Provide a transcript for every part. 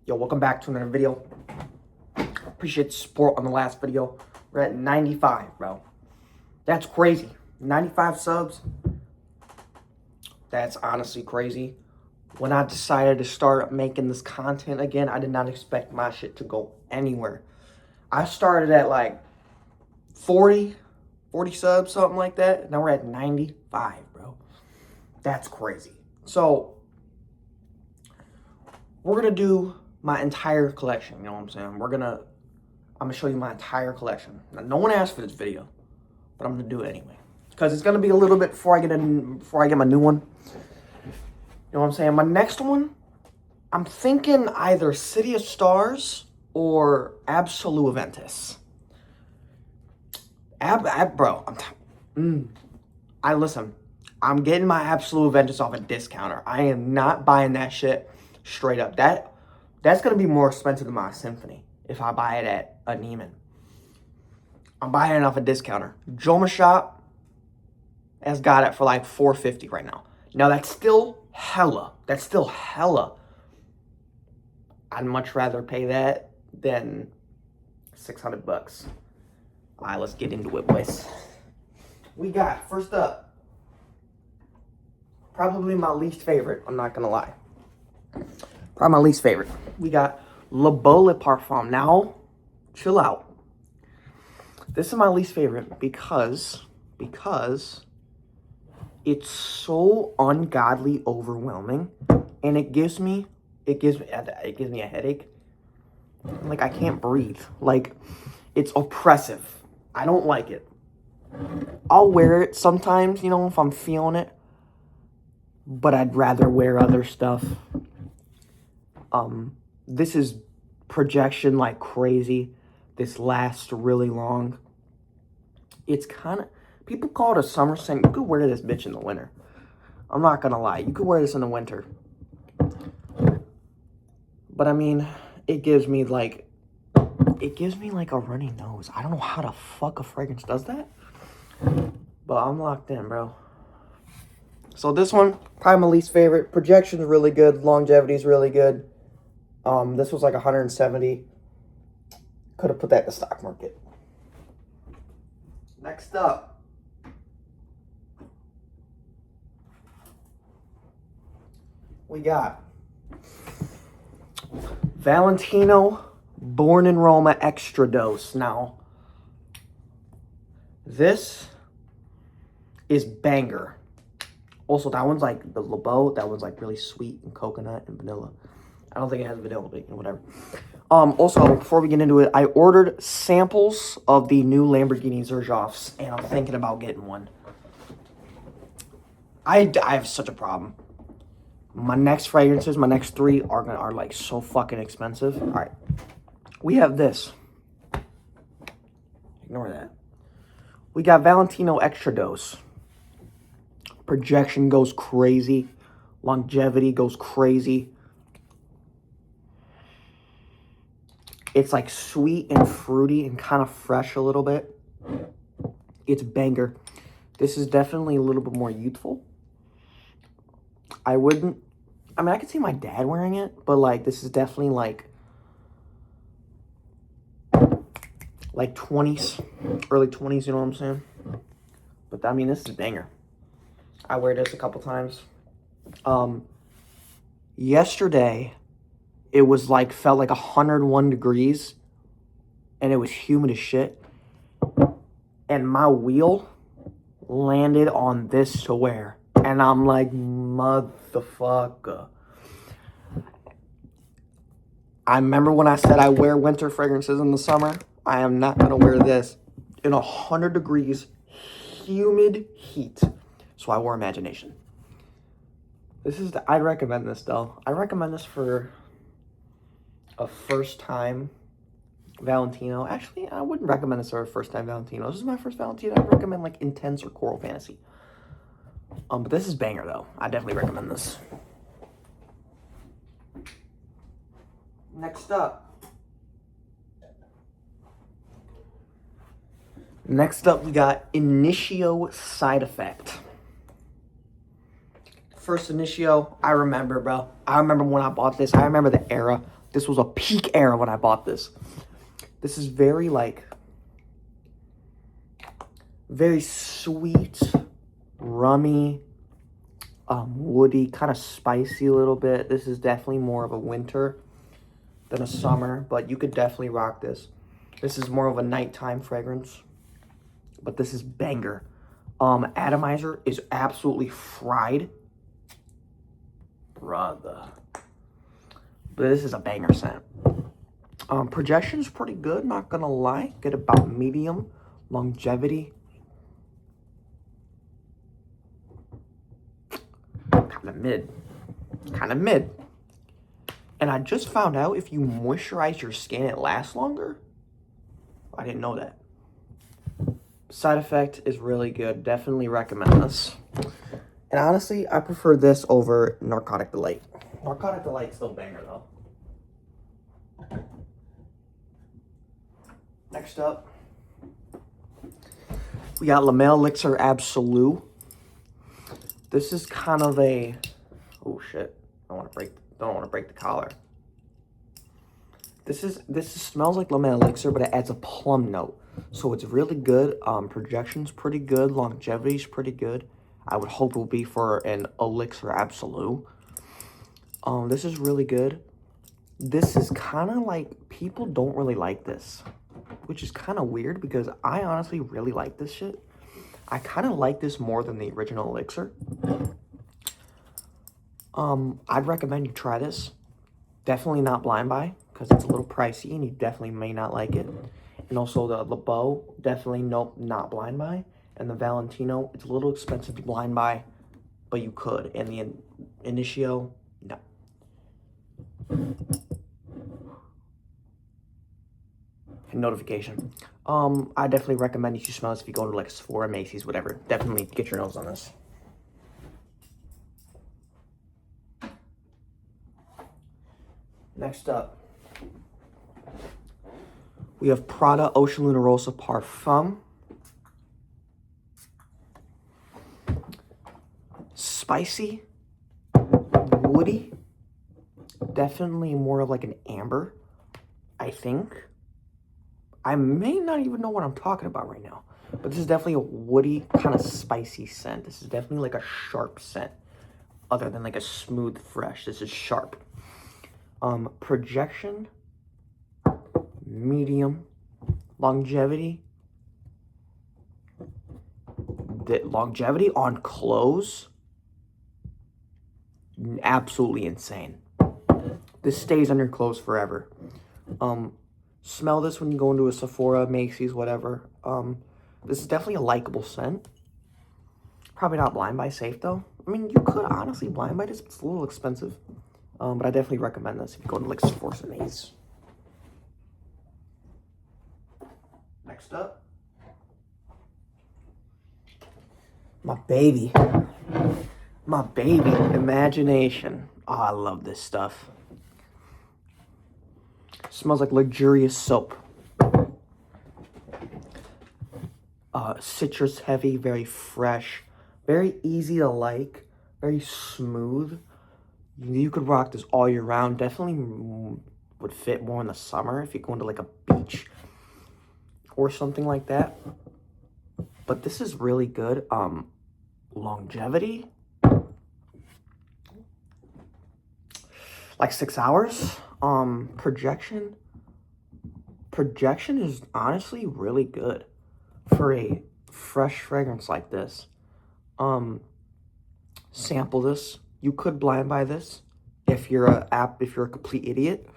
Yo, welcome back to another video. Appreciate the support on the last video. We're at 95, bro. That's crazy. 95 subs. That's honestly crazy. When I decided to start making this content again, I did not expect my shit to go anywhere. I started at like 40 subs, something like that. Now we're at 95, bro. That's crazy. So, we're going to do my entire collection, you know what I'm saying? I'm going to show you my entire collection. Now, no one asked for this video, but I'm going to do it anyway. Because it's going to be a little bit before I get my new one. You know what I'm saying? My next one, I'm thinking either City of Stars or Absolute Aventus. Listen, I'm getting my Absolute Aventus off a discounter. I am not buying that shit straight up. That's going to be more expensive than my Symphony if I buy it at a Neiman. I'm buying it off a discounter. Joma Shop has got it for like $450 right now. Now that's still hella. I'd much rather pay that than $600. All right, let's get into it, boys. We got, first up, probably my least favorite. I'm not going to lie. Probably my least favorite. We got Le Beau Le Parfum. Now, chill out. This is my least favorite because it's so ungodly overwhelming, and it gives me a headache. Like, I can't breathe. Like, it's oppressive. I don't like it. I'll wear it sometimes, you know, if I'm feeling it, but I'd rather wear other stuff. This is projection like crazy. This lasts really long. It's kind of, people call it a summer scent. You could wear this bitch in the winter. I'm not gonna lie. You could wear this in the winter. But I mean, it gives me like a runny nose. I don't know how the fuck a fragrance does that. But I'm locked in, bro. So this one, probably my least favorite. Projection's really good. Longevity's really good. This was like 170. Could have put that in the stock market. Next up, we got Valentino Born in Roma Extra Dose. Now, this is banger. Also, that one's like the Le Beau. That one's like really sweet and coconut and vanilla. I don't think it has vanilla, but whatever. Also, before we get into it, I ordered samples of the new Lamborghini Zerjoffs, and I'm thinking about getting one. I have such a problem. My next fragrances, my next three are like so fucking expensive. All right, we have this. Ignore that. We got Valentino Extra Dose. Projection goes crazy. Longevity goes crazy. It's like sweet and fruity and kind of fresh a little bit. It's banger. This is definitely a little bit more youthful. I could see my dad wearing it, but like this is definitely like 20s, early 20s, you know what I'm saying? But I mean, this is banger. I wear this a couple times. Yesterday, it was like, felt like 101 degrees, and it was humid as shit. And my wheel landed on this to wear. And I'm like, motherfucker. I remember when I said I wear winter fragrances in the summer. I am not going to wear this in 100 degrees, humid heat. So I wore Imagination. I'd recommend this though. I recommend this for a first time Valentino. Actually, I wouldn't recommend this for a first time Valentino. This is my first Valentino. I'd recommend like Intense or Coral Fantasy. But this is banger though. I definitely recommend this. Next up, we got Initio Side Effect. First Initio, I remember, bro. I remember when I bought this. I remember the era. This was a peak era when I bought this. This is very, like, very sweet, rummy, woody, kind of spicy a little bit. This is definitely more of a winter than a summer, but you could definitely rock this. This is more of a nighttime fragrance, but this is banger. Atomizer is absolutely fried. Brother. But this is a banger scent. Projection's pretty good, not gonna lie. Get about medium. Longevity. Kind of mid. Kind of mid. And I just found out if you moisturize your skin, it lasts longer. I didn't know that. Side effect is really good. Definitely recommend this. And honestly, I prefer this over Narcotic Delight. Narcotic Delight's still banger though. Next up, we got La Mer Elixir Absolu. This is kind of a, oh shit, don't want to break the collar. This smells like La Mer Elixir, but it adds a plum note. So it's really good. Projection's pretty good. Longevity's pretty good. I would hope it will be for an Elixir Absolu. This is really good. This is kind of like, people don't really like this, which is kind of weird because I honestly really like this shit. I kind of like this more than the original Elixir. I'd recommend you try this. Definitely not blind buy because it's a little pricey and you definitely may not like it. And also the Le Beau, definitely nope, not blind buy. And the Valentino, it's a little expensive to blind buy, but you could. And the Initio, no. Notification. I definitely recommend you smell this if you go to like Sephora, Macy's, whatever. Definitely get your nose on this. Next up, we have Prada Ocean Luna Rosa Parfum. Spicy, woody, definitely more of like an amber, I think. I may not even know what I'm talking about right now, but this is definitely a woody, kind of spicy scent. This is definitely like a sharp scent, other than like a smooth, fresh. This is sharp. Projection, medium. Longevity. The longevity on clothes, absolutely insane. This stays on your clothes forever. Smell this when you go into a Sephora, Macy's, whatever. This is definitely a likable scent. Probably not blind buy safe though. I mean, you could honestly blind buy this, but it's a little expensive. But I definitely recommend this if you go to like Sephora or Macy's. Next up, my baby, Imagination. Oh, I love this stuff. Smells like luxurious soap. Citrus heavy, very fresh, very easy to like, very smooth. You could rock this all year round. Definitely would fit more in the summer if you go into like a beach or something like that. But this is really good. Longevity, like 6 hours. Projection is honestly really good for a fresh fragrance like this. Sample this. You could blind buy this if you're a complete idiot,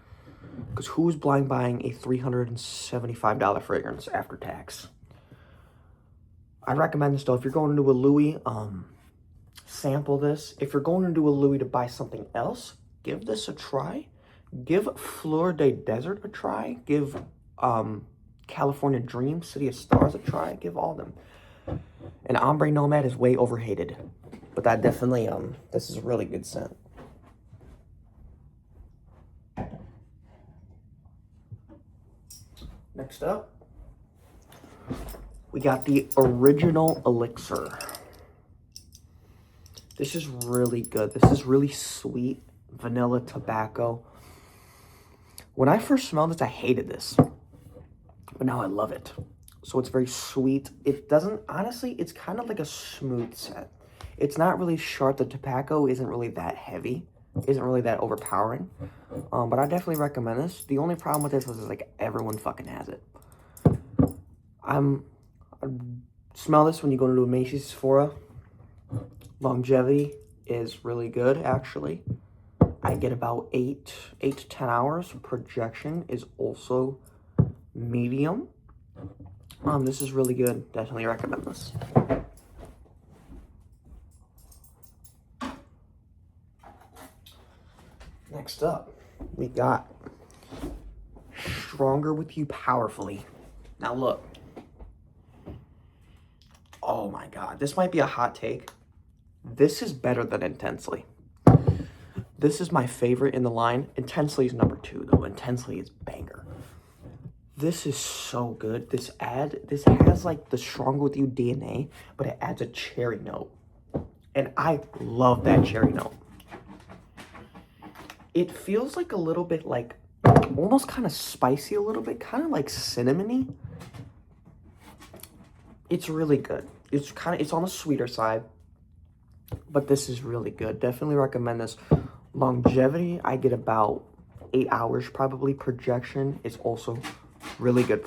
because who's blind buying a $375 fragrance after tax? I recommend this though. If you're going into a Louis, sample this. If you're going into a Louis to buy something else, give this a try. Give Fleur de Desert a try. Give California Dream, City of Stars a try. Give all of them. And Ombre Nomad is way overhated, but that definitely this is a really good scent. Next up, we got the Original Elixir. This is really good. This is really sweet, vanilla tobacco. When I first smelled this, I hated this, but now I love it. So it's very sweet. It doesn't, honestly, it's kind of like a smooth scent. It's not really sharp. The tobacco isn't really that heavy, isn't really that overpowering. But I definitely recommend this. The only problem with this is like everyone fucking has it. I smell this when you go into a Macy's, Sephora. Longevity is really good, actually. I get about 8 to 10 hours. Projection is also medium. This is really good. Definitely recommend this. Next up, we got Stronger With You Powerfully. Now look. Oh my God, this might be a hot take. This is better than Intensely. This is my favorite in the line. Intensely is number 2 though. Intensely is banger. This is so good. This has like the Stronger With You DNA, but it adds a cherry note. And I love that cherry note. It feels like a little bit like, almost kind of spicy a little bit, kind of like cinnamony. It's really good. It's on the sweeter side, but this is really good. Definitely recommend this. Longevity, I get about 8 hours probably. Projection is also really good.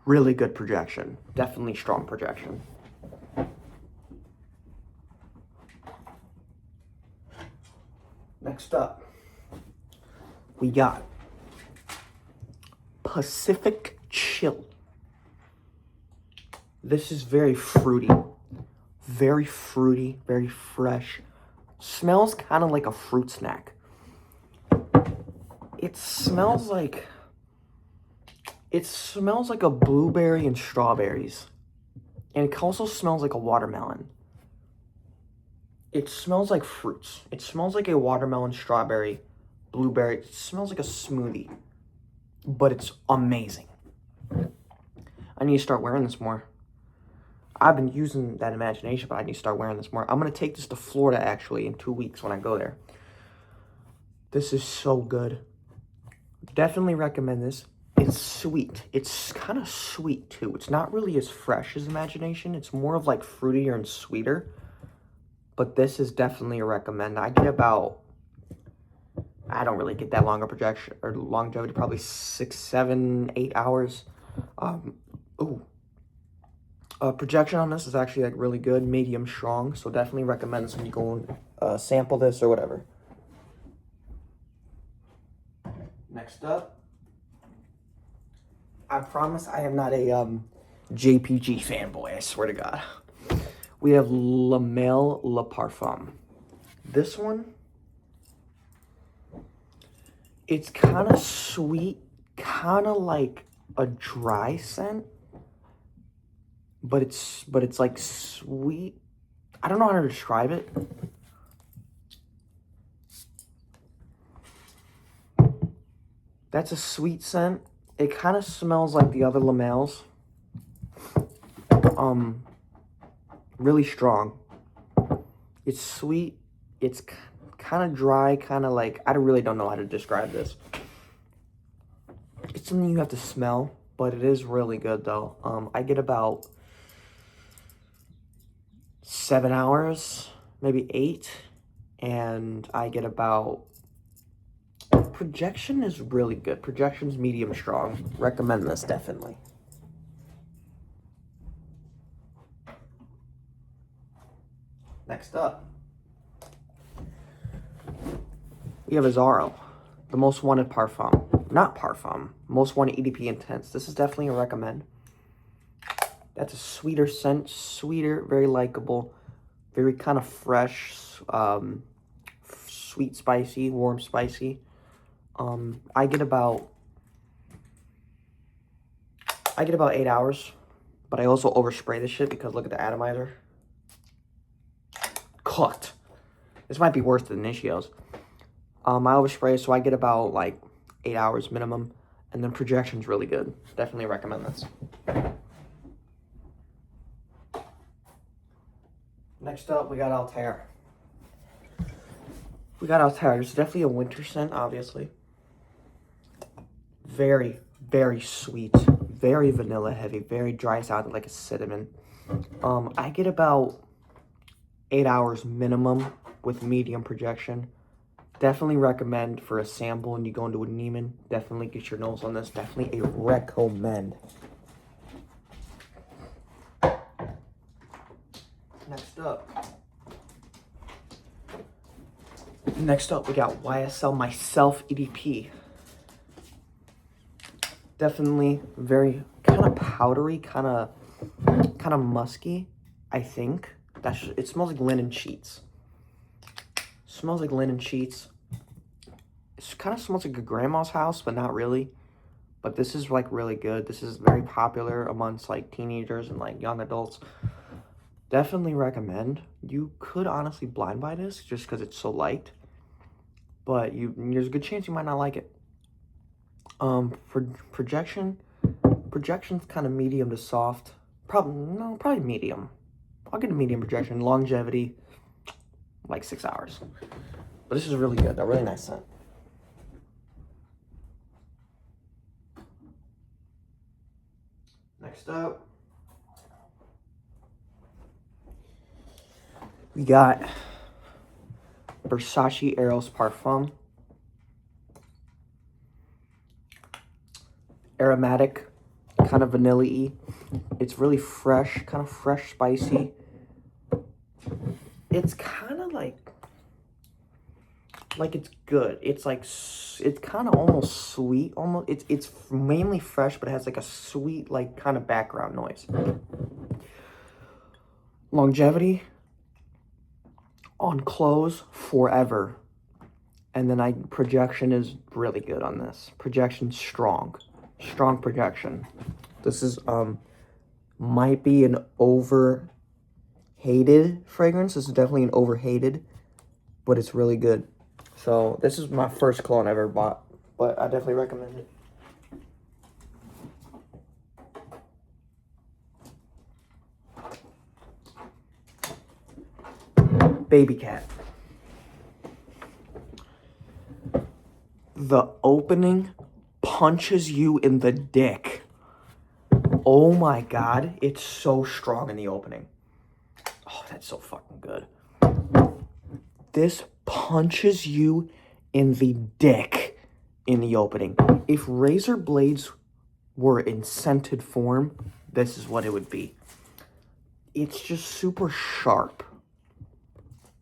Really good projection. Definitely strong projection. Next up, we got Pacific Chill. This is very fruity, very fresh. Smells kind of like a fruit snack. It smells like a blueberry and strawberries. And it also smells like a watermelon. It smells like fruits. It smells like a watermelon, strawberry, blueberry. It smells like a smoothie. But it's amazing. I need to start wearing this more. I've been using that imagination, but I need to start wearing this more. I'm going to take this to Florida, actually, in 2 weeks when I go there. This is so good. Definitely recommend this. It's sweet. It's kind of sweet, too. It's not really as fresh as imagination. It's more of like fruitier and sweeter. But this is definitely a recommend. I get about, I don't really get that long a projection or longevity, probably 6, 7, 8 hours. Projection on this is actually like really good, medium strong. So definitely recommend this when you go and sample this or whatever. Next up, I promise I am not a JPG fanboy, I swear to God. We have La Mel Le Parfum. This one, it's kind of sweet, kind of like a dry scent, but it's like sweet. I don't know how to describe it. That's a sweet scent. It kind of smells like the other La Mels. Really strong. It's sweet. It's kind of dry, kind of like, I really don't know how to describe this. It's something you have to smell, but it is really good though. I get about 7 hours, maybe 8, and I get about, projection is really good. Projection's medium strong. Recommend this definitely. Next up, we have Azzaro, the most wanted parfum. Not parfum, most wanted EDP Intense. This is definitely a recommend. That's a sweeter scent, sweeter, very likable, very kind of fresh, sweet, spicy, warm, spicy. I get about 8 hours, but I also overspray this shit because look at the atomizer. Cooked. This might be worse than Initio's. I overspray, so I get about like 8 hours minimum, and then projection's really good. Definitely recommend this. Next up, we got Altair. We got Altera. It's definitely a winter scent, obviously. Very, very sweet. Very vanilla heavy. Very dry sounding, like a cinnamon. I get about 8 hours minimum with medium projection. Definitely recommend for a sample and you go into a Neiman. Definitely get your nose on this. Definitely a recommend. Next up, we got YSL Myself EDP. Definitely very kind of powdery, kind of musky, I think. It smells like linen sheets. Smells like linen sheets. It kind of smells like a grandma's house, but not really. But this is like really good. This is very popular amongst like teenagers and like young adults. Definitely recommend. You could honestly blind buy this just because it's so light. But there's a good chance you might not like it. For projection's kind of medium to soft. Probably medium. I'll get a medium projection. Longevity, like 6 hours. But this is really good. A really nice scent. Next up, we got Versace Eros Parfum. Aromatic, kind of vanilla-y. It's really fresh, kind of fresh, spicy. It's kind of like it's good. It's like, it's kind of almost sweet. It's mainly fresh, but it has like a sweet, like kind of background noise. Longevity on clothes forever. And then projection is really good on this. Projection strong projection. This is might be an overhated fragrance. This is definitely an overhated, but it's really good. So this is my first cologne I ever bought, but I definitely recommend it. Baby Cat. The opening punches you in the dick. Oh my god, it's so strong in the opening. Oh, that's so fucking good. This punches you in the dick in the opening. If razor blades were in scented form, this is what it would be. It's just super sharp,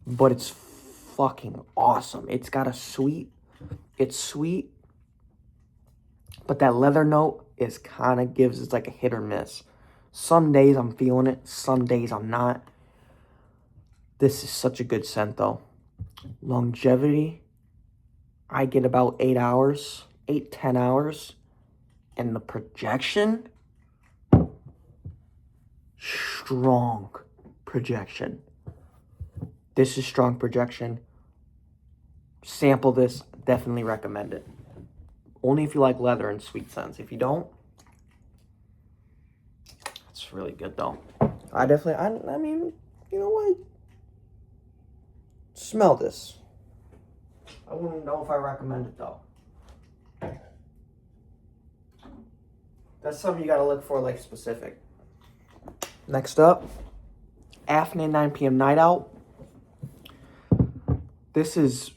but it's fucking awesome. It's got it's sweet, but that leather note is kind of it's like a hit or miss. Some days I'm feeling it, some days I'm not. This is such a good scent though. Longevity, I get about 8 hours, 10 hours. And the projection, strong projection. This is strong projection. Sample this, definitely recommend it. Only if you like leather and sweet scents. If you don't, it's really good though. I mean, you know what? Smell this. I wouldn't know if I recommend it though. That's something you gotta look for, like, specific. Next up, Afnan 9 p.m. Night Out. This is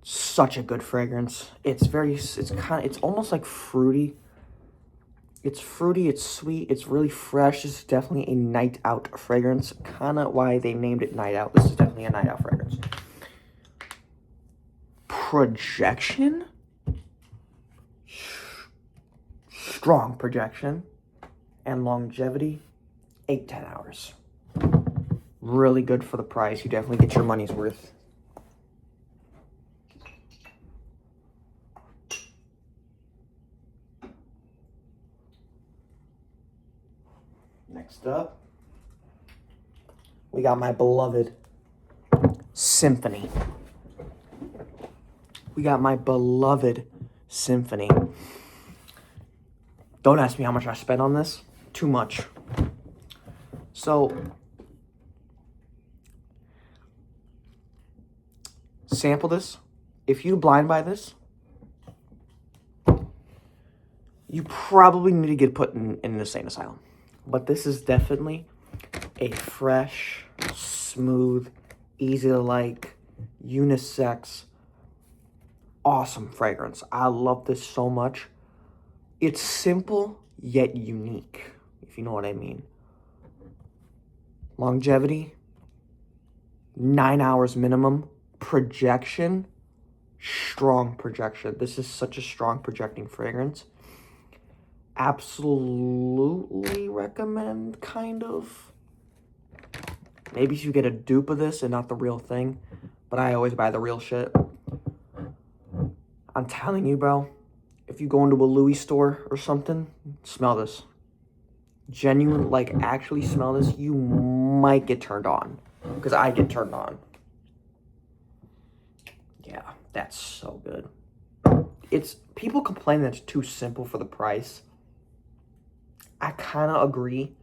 such a good fragrance. It's almost like fruity. It's fruity, it's sweet, it's really fresh. This is definitely a night out fragrance. Kind of why they named it Night Out. This is definitely a night out fragrance. Projection. Strong projection. And longevity, 8-10 hours. Really good for the price. You definitely get your money's worth. Next up, we got my beloved Symphony. Symphony. Don't ask me how much I spent on this. Too much. So, sample this. if you blind buy this, you probably need to get put in an insane asylum. But this is definitely a fresh, smooth, easy to like, unisex, awesome fragrance. I love this so much. It's simple yet unique, if you know what I mean. Longevity, 9 hours minimum. Projection, strong projection. This is such a strong projecting fragrance. Absolutely recommend, kind of. Maybe if you get a dupe of this and not the real thing, but I always buy the real shit. I'm telling you, bro, if you go into a Louis store or something, smell this. Genuine, like, actually smell this, you might get turned on. Because I get turned on. Yeah, that's so good. People complain that it's too simple for the price. I kind of agree,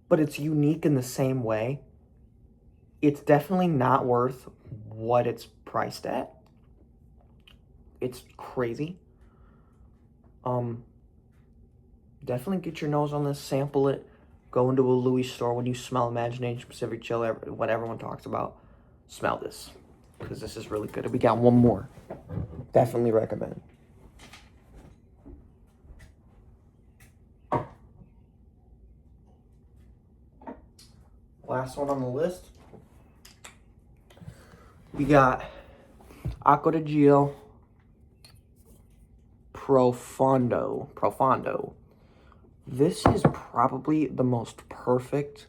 but it's unique in the same way. It's definitely not worth what it's priced at. It's crazy. Definitely get your nose on this, sample it. Go into a Louis store when you smell Imagination Pacific Chill, what everyone talks about. Smell this, because this is really good. We got one more. Definitely recommend. Last one on the list. We got Acqua di Gio Profondo. This is probably the most perfect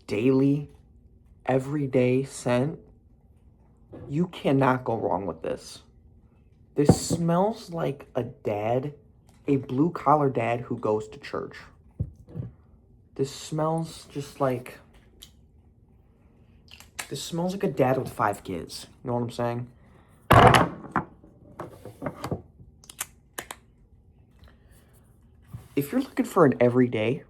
daily, everyday scent. You cannot go wrong with this. This smells like a dad, a blue-collar dad who goes to church. This smells just like... This smells like a dad with 5 kids. You know what I'm saying? If you're looking for an everyday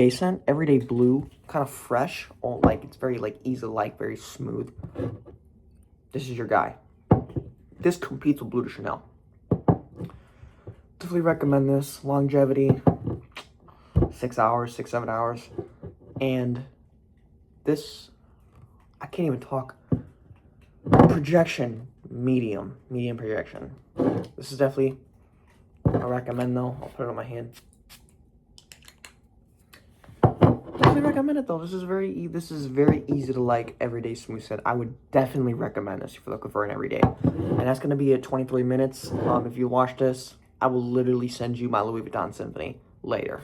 scent, everyday blue, kind of fresh, or like it's very like easy to like, very smooth, this is your guy. This competes with Bleu de Chanel. Definitely recommend this. Longevity, 6 hours, 7 hours. And this, I can't even talk. Projection, medium projection. This is definitely I recommend though. I'll put it on my hand. Definitely recommend it though. This is very easy to like, everyday smooth scent. I would definitely recommend this if you're looking for an everyday. And that's gonna be at 23 minutes. If you watch this, I will literally send you my Louis Vuitton Symphony later.